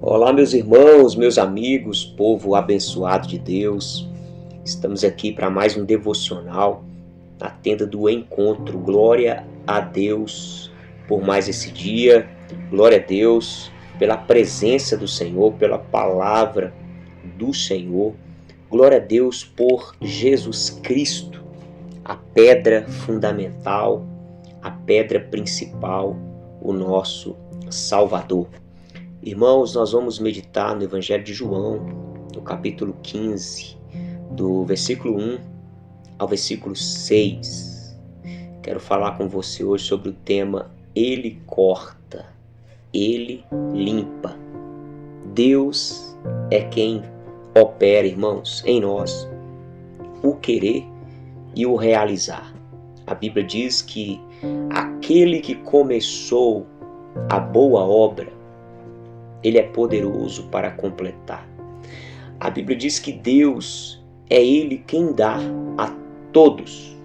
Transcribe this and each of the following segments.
Olá, meus irmãos, meus amigos, povo abençoado de Deus. Estamos aqui para mais um devocional na tenda do encontro. Glória a Deus por mais esse dia. Glória a Deus pela presença do Senhor, pela palavra do Senhor. Glória a Deus por Jesus Cristo, a pedra fundamental, a pedra principal, o nosso Salvador. Irmãos, nós vamos meditar no Evangelho de João, no capítulo 15, do versículo 1 ao versículo 6. Quero falar com você hoje sobre o tema Ele corta, Ele limpa. Deus é quem opera, irmãos, em nós, o querer e o realizar. A Bíblia diz que aquele que começou a boa obra, Ele é poderoso para completar. A Bíblia diz que Deus é Ele quem dá a todos.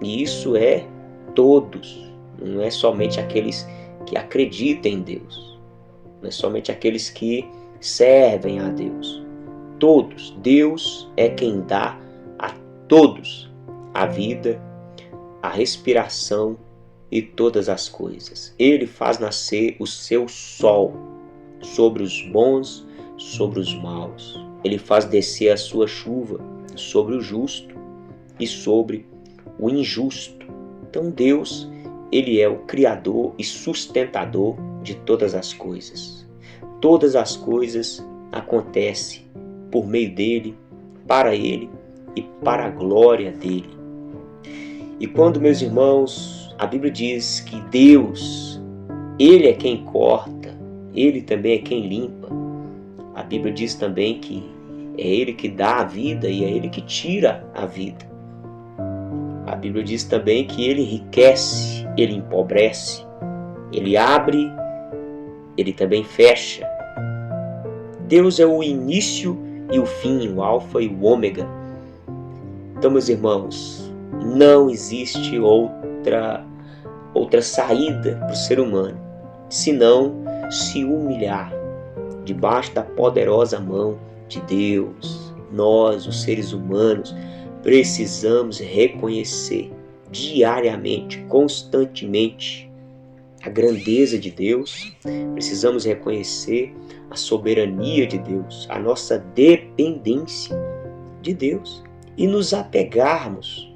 E isso é todos. Não é somente aqueles que acreditam em Deus. Não é somente aqueles que servem a Deus. Todos. Deus é quem dá a todos a vida, a respiração e todas as coisas. Ele faz nascer o seu sol sobre os bons, sobre os maus. Ele faz descer a sua chuva sobre o justo e sobre o injusto. Então Deus, Ele é o Criador e sustentador de todas as coisas. Todas as coisas acontecem por meio dEle, para Ele e para a glória dEle. E quando, meus irmãos, a Bíblia diz que Deus, Ele é quem corta, Ele também é quem limpa. A Bíblia diz também que é Ele que dá a vida e é Ele que tira a vida. A Bíblia diz também que Ele enriquece, Ele empobrece, Ele abre, Ele também fecha. Deus é o início e o fim, o alfa e o ômega. Então, meus irmãos, não existe outra saída para o ser humano, senão se humilhar debaixo da poderosa mão de Deus. Nós, os seres humanos, precisamos reconhecer diariamente, constantemente, a grandeza de Deus. Precisamos reconhecer a soberania de Deus, a nossa dependência de Deus e nos apegarmos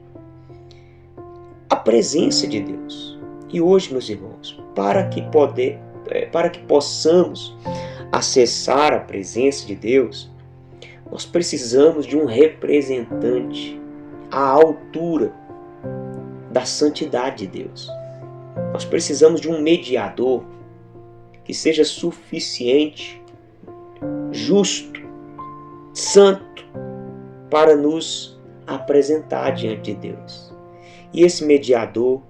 à presença de Deus. E hoje, meus irmãos, para que possamos acessar a presença de Deus, nós precisamos de um representante à altura da santidade de Deus. Nós precisamos de um mediador que seja suficiente, justo, santo, para nos apresentar diante de Deus. E esse mediador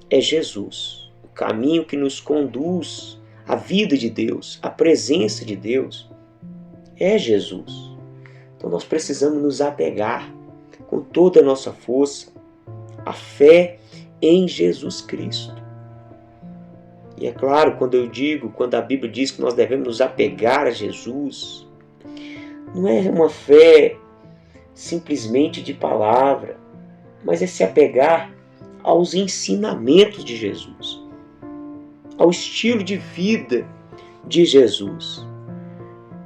é Jesus, o caminho que nos conduz à vida de Deus, à presença de Deus, é Jesus. Então nós precisamos nos apegar com toda a nossa força à fé em Jesus Cristo. E é claro, quando a Bíblia diz que nós devemos nos apegar a Jesus, não é uma fé simplesmente de palavra, mas é se apegar aos ensinamentos de Jesus, ao estilo de vida de Jesus.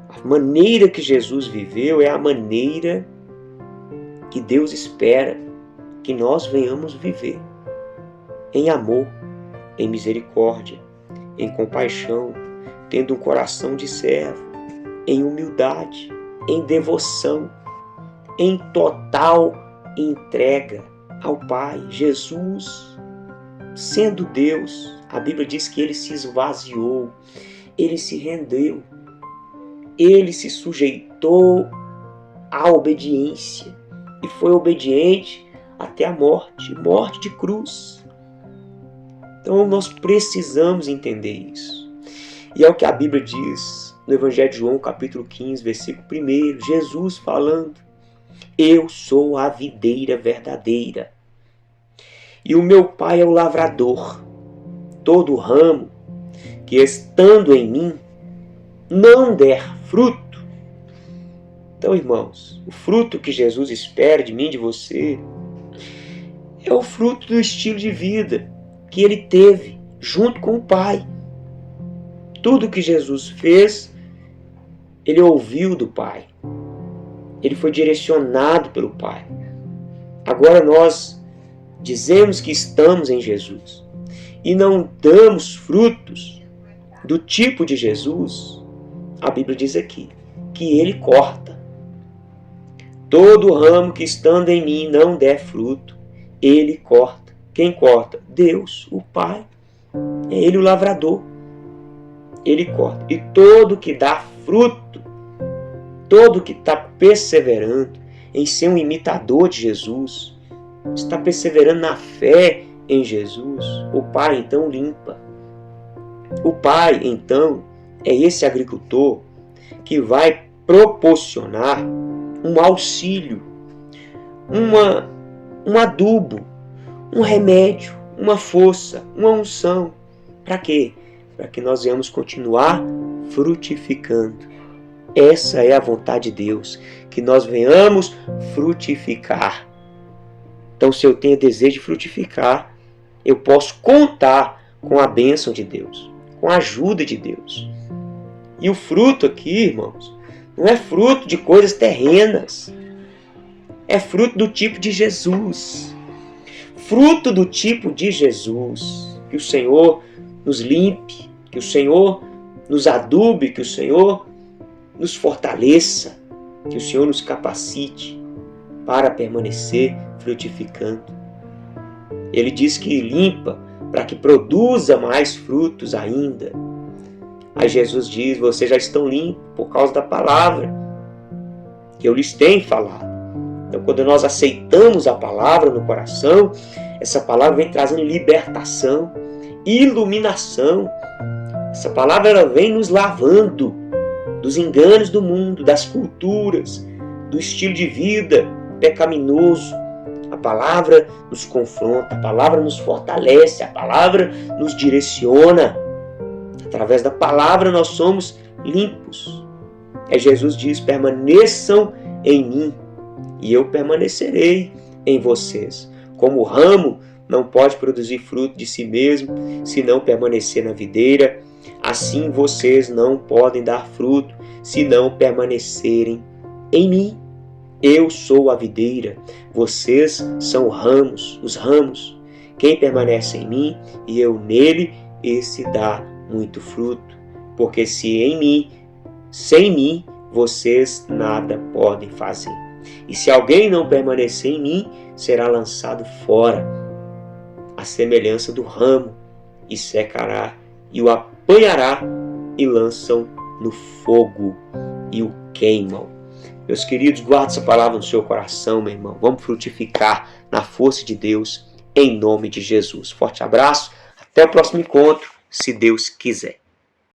A maneira que Jesus viveu é a maneira que Deus espera que nós venhamos viver, em amor, em misericórdia, em compaixão, tendo um coração de servo, em humildade, em devoção, em total entrega ao Pai. Jesus, sendo Deus, a Bíblia diz que Ele se esvaziou, Ele se rendeu, Ele se sujeitou à obediência e foi obediente até a morte de cruz. Então nós precisamos entender isso. E é o que a Bíblia diz no Evangelho de João, capítulo 15, versículo 1, Jesus falando: eu sou a videira verdadeira e o meu Pai é o lavrador. Todo ramo que estando em mim não der fruto. Então, irmãos, o fruto que Jesus espera de mim, de você, é o fruto do estilo de vida que ele teve junto com o Pai. Tudo que Jesus fez, ele ouviu do Pai. Ele foi direcionado pelo Pai. Agora nós dizemos que estamos em Jesus e não damos frutos do tipo de Jesus, a Bíblia diz aqui que ele corta. Todo ramo que estando em mim não der fruto, ele corta. Quem corta? Deus, o Pai. É ele o lavrador. Ele corta. E todo que dá fruto, todo que está perseverando em ser um imitador de Jesus, está perseverando na fé em Jesus, o Pai então limpa. O Pai então é esse agricultor que vai proporcionar um auxílio, um adubo, um remédio, uma força, uma unção. Para quê? Para que nós venhamos continuar frutificando. Essa é a vontade de Deus, que nós venhamos frutificar. Então, se eu tenho desejo de frutificar, eu posso contar com a bênção de Deus, com a ajuda de Deus. E o fruto aqui, irmãos, não é fruto de coisas terrenas. É fruto do tipo de Jesus. Fruto do tipo de Jesus. Que o Senhor nos limpe, que o Senhor nos adube, que o Senhor nos fortaleça, que o Senhor nos capacite para permanecer frutificando. Ele diz que limpa para que produza mais frutos ainda. Aí Jesus diz, vocês já estão limpos por causa da palavra que eu lhes tenho falado. Então, quando nós aceitamos a palavra no coração, essa palavra vem trazendo libertação, iluminação. Essa palavra ela vem nos lavando dos enganos do mundo, das culturas, do estilo de vida pecaminoso. A palavra nos confronta, a palavra nos fortalece, a palavra nos direciona. Através da palavra nós somos limpos. Jesus diz, permaneçam em mim e eu permanecerei em vocês. Como o ramo não pode produzir fruto de si mesmo se não permanecer na videira, assim vocês não podem dar fruto se não permanecerem em mim. Eu sou a videira, vocês são ramos, os ramos. Quem permanece em mim e eu nele, esse dá muito fruto. Porque se em mim, sem mim, vocês nada podem fazer. E se alguém não permanecer em mim, será lançado fora, à semelhança do ramo, e secará, e o apanhará, e lançam no fogo, e o queimam. Meus queridos, guarde essa palavra no seu coração, meu irmão. Vamos frutificar na força de Deus, em nome de Jesus. Forte abraço, até o próximo encontro, se Deus quiser.